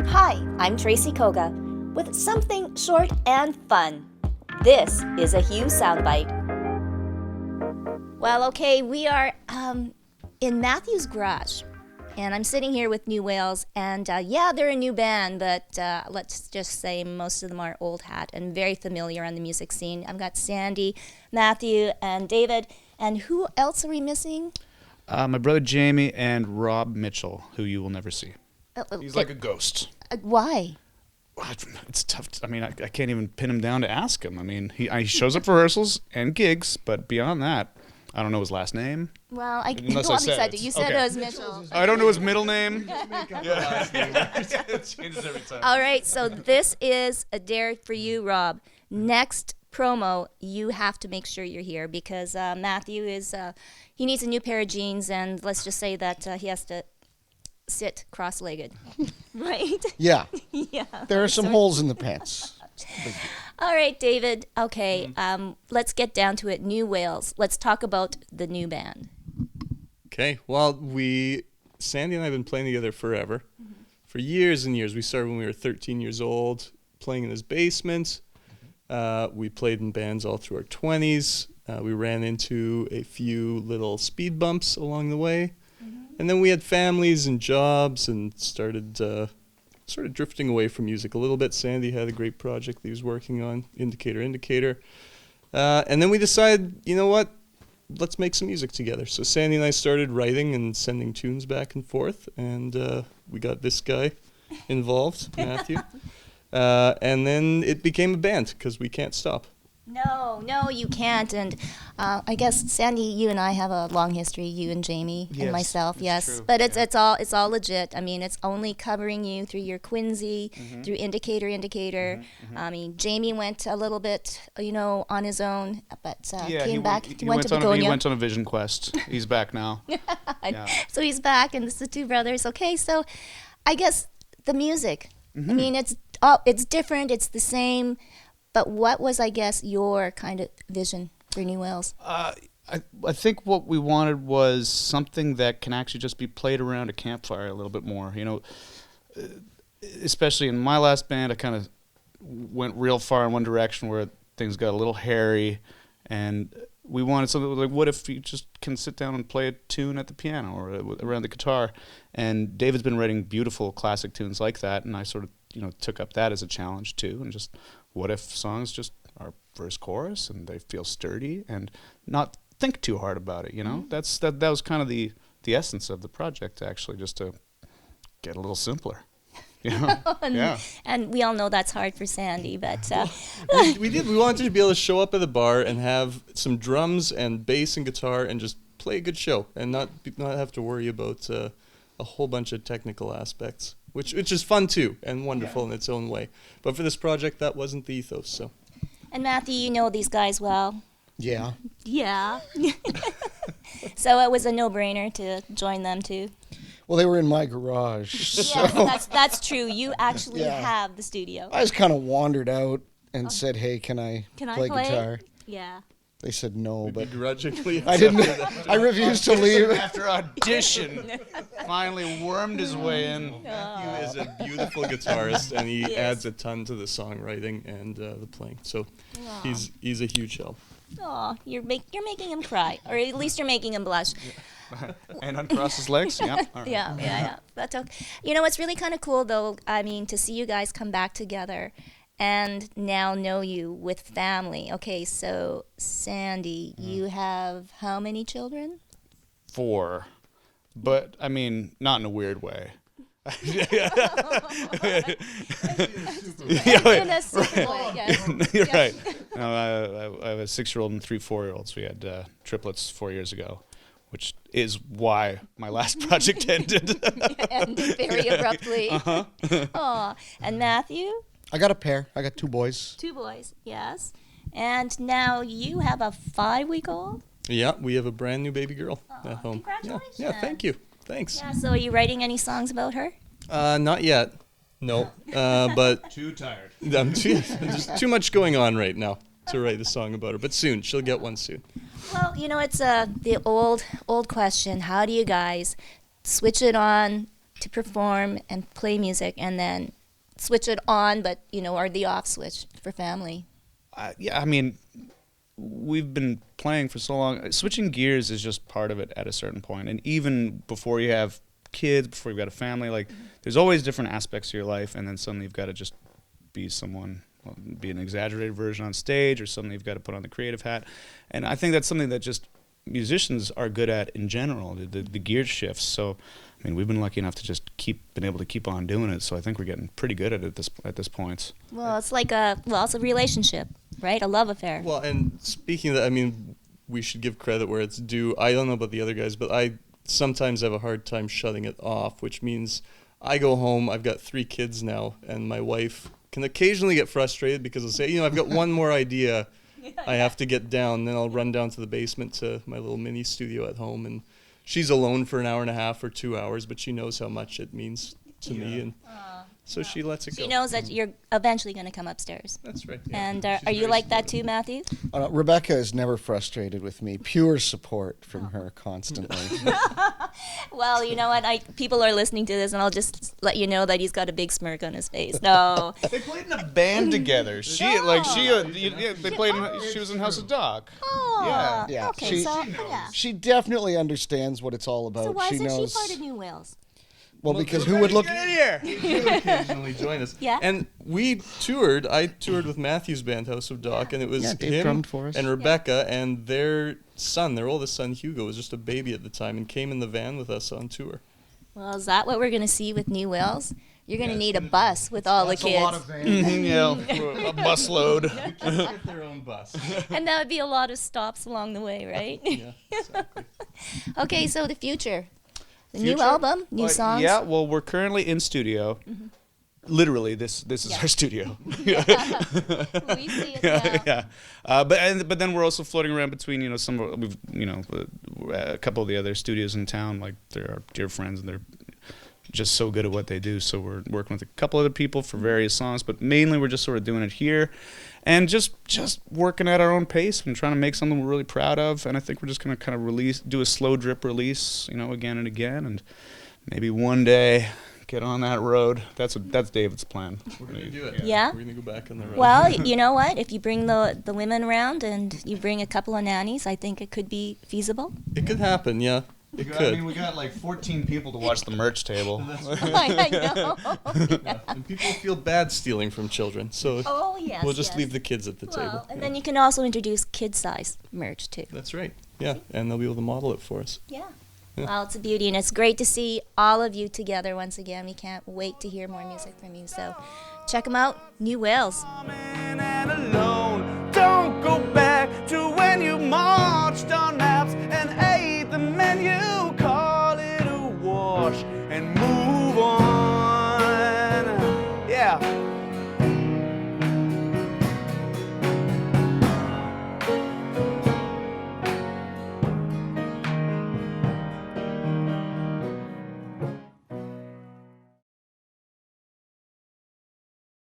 Hi, I'm Tracy Koga with something short and fun. This is a Hugh Soundbite. Well, okay, we are in Matthew's garage, and I'm sitting here with New Wales, and yeah, they're a new band, but let's just say most of them are old hat and very familiar on the music scene. I've got Sandy, Matthew, and David, and who else are we missing? My brother Jamie and Rob Mitchell, who you will never see. He's like a ghost. Why? It's tough. I mean, I can't even pin him down to ask him. I mean, he shows up for rehearsals and gigs, but beyond that, I don't know his last name. Well, Unless I said it. You said Okay. it was Mitchell. I don't know his middle name. It changes every time. All right, so this is a dare for you, Rob. Next promo, you have to make sure you're here because Matthew is, he needs a new pair of jeans, and let's just say that he has to sit cross-legged, right? Yeah. Yeah. There are some holes in the pants. All right, David. Okay, let's get down to it. New Wales. Let's talk about the new band. Okay, well, Sandy and I have been playing together forever. For years and years. We started when we were 13 years old, playing in his basement. We played in bands all through our 20s. We ran into a few little speed bumps along the way. And then we had families and jobs and started drifting away from music a little bit. Sandy had a great project that he was working on, Indicator. And then we decided, you know what, let's make some music together. So Sandy and I started writing and sending tunes back and forth, and we got this guy involved, Matthew. And then it became a band because we can't stop. No, you can't. And I guess Sandy, you and I have a long history. You and Jamie and myself, yes. True. But it's all legit. I mean, it's only covering you through your Quincy, through Indicator. I mean, Jamie went a little bit, on his own, but came back. He went to he Begonia. went on a vision quest. He's back now. Yeah. So he's back, and it's the two brothers. Okay, so I guess the music. I mean, it's different. It's the same. But what was, I guess, your kind of vision for New Wales? I think what we wanted was something that can actually just be played around a campfire a little bit more. Especially in my last band, I kind of went real far in one direction where things got a little hairy, and we wanted something like, what if you just can sit down and play a tune at the piano or around the guitar? And David's been writing beautiful classic tunes like that, and I sort of took up that as a challenge too, and just what if songs just are verse chorus and they feel sturdy and not think too hard about it, That was kind of the essence of the project, actually, just to get a little simpler. And we all know that's hard for Sandy, but We wanted to be able to show up at the bar and have some drums and bass and guitar and just play a good show and not have to worry about a whole bunch of technical aspects, which is fun too and wonderful in its own way. But for this project, that wasn't the ethos. So. And Matthew, you know these guys well. Yeah. Yeah. So it was a no-brainer to join them too. Well, they were in my garage. So Yes, that's true. You actually Yeah. have the studio. I just kind of wandered out and said, hey, can I play guitar? Yeah. They said no, but Begrudgingly, I didn't. I refused to leave. After audition, finally wormed his way in. Matthew is a beautiful guitarist, and he adds a ton to the songwriting and the playing. So he's a huge help. Oh, you're making him cry, or at least you're making him blush. And uncross his legs. Yeah. All right. Yeah. That's okay. It's really kind of cool though. I mean, to see you guys come back together and now know you with family. Okay, so Sandy, you have how many children? 4, but I mean, not in a weird way. In a super way, yes. You're right. No, I have a 6-year-old and 3 4-year-olds. We had triplets 4 years ago, which is why my last project ended. Ended very abruptly. Oh, and Matthew? I got a pair. I got 2 boys. 2 boys, yes. And now you have a 5-week-old? Yeah, we have a brand new baby girl at home. Congratulations. Yeah, thank you. Thanks. Yeah, so are you writing any songs about her? Not yet. No. But Too tired. there's too much going on right now to write a song about her. But soon, she'll get one soon. Well, it's the old question. How do you guys switch it on to perform and play music and then switch it on, but, or the off switch for family? Yeah, I mean, we've been playing for so long. Switching gears is just part of it at a certain point. And even before you have kids, before you've got a family, like, there's always different aspects of your life, and then suddenly you've got to just be someone, be an exaggerated version on stage, or suddenly you've got to put on the creative hat. And I think that's something that just musicians are good at in general, the gear shifts. So, I mean, we've been lucky enough to just been able to keep on doing it. So I think we're getting pretty good at it at this point. Well, it's like it's a relationship, right? A love affair. Well, and speaking of that, I mean, we should give credit where it's due. I don't know about the other guys, but I sometimes have a hard time shutting it off, which means I go home, I've got 3 kids now, and my wife can occasionally get frustrated because I'll say, I've got one more idea I have to get down. Then I'll run down to the basement to my little mini studio at home, and she's alone for an hour and a half or 2 hours, but she knows how much it means to me, and so she lets it go. She knows that you're eventually going to come upstairs. That's right. Yeah. And are you like that too, Matthew? Rebecca is never frustrated with me. Pure support from her constantly. Well, you know what? People are listening to this, and I'll just let you know that he's got a big smirk on his face. No. They played in a band together. She played. She was in House of Doc. Oh. Yeah. Okay. She definitely understands what it's all about. So why she isn't knows. she part of New Wales? Well, because who would look? Get in here? You occasionally join us. Yeah. And we toured. I toured with Matthew's band, House of Doc, and it was Dave him drummed for us. and Rebecca, and their son, their oldest son, Hugo, was just a baby at the time and came in the van with us on tour. Well, is that what we're going to see with New Wales? You're going to need a bus with all the kids. That's a lot of vans. Yeah, a bus load. Get their own bus. And that would be a lot of stops along the way, right? Yeah, exactly. Okay, so the future. The new Future? album, new songs. Yeah, well, we're currently in studio. Literally, this is our studio. We see it now. Yeah, but then we're also floating around between a couple of the other studios in town. Like, they're our dear friends, and they're just so good at what they do. So we're working with a couple other people for various songs, but mainly we're just sort of doing it here, and just working at our own pace and trying to make something we're really proud of. And I think we're just gonna kind of do a slow drip release, again and again, and maybe one day get on that road. That's David's plan. We're going to do it. Yeah? We're going to go back on the road. Well, you know what? If you bring the women around and you bring a couple of nannies, I think it could be feasible. It could happen, yeah. It could. I mean, we got like 14 people to watch the merch table. I know. And people feel bad stealing from children, so Oh, yes. we'll just yes. leave the kids at the Well, table. and Yeah. then you can also introduce kid-size merch, too. That's right. Yeah, and they'll be able to model it for us. Yeah. Yeah. Well, it's a beauty, and it's great to see all of you together once again. We can't wait to hear more music from you. So check them out, New Wales. And alone. Don't go back to when you marched on maps and ate the menu.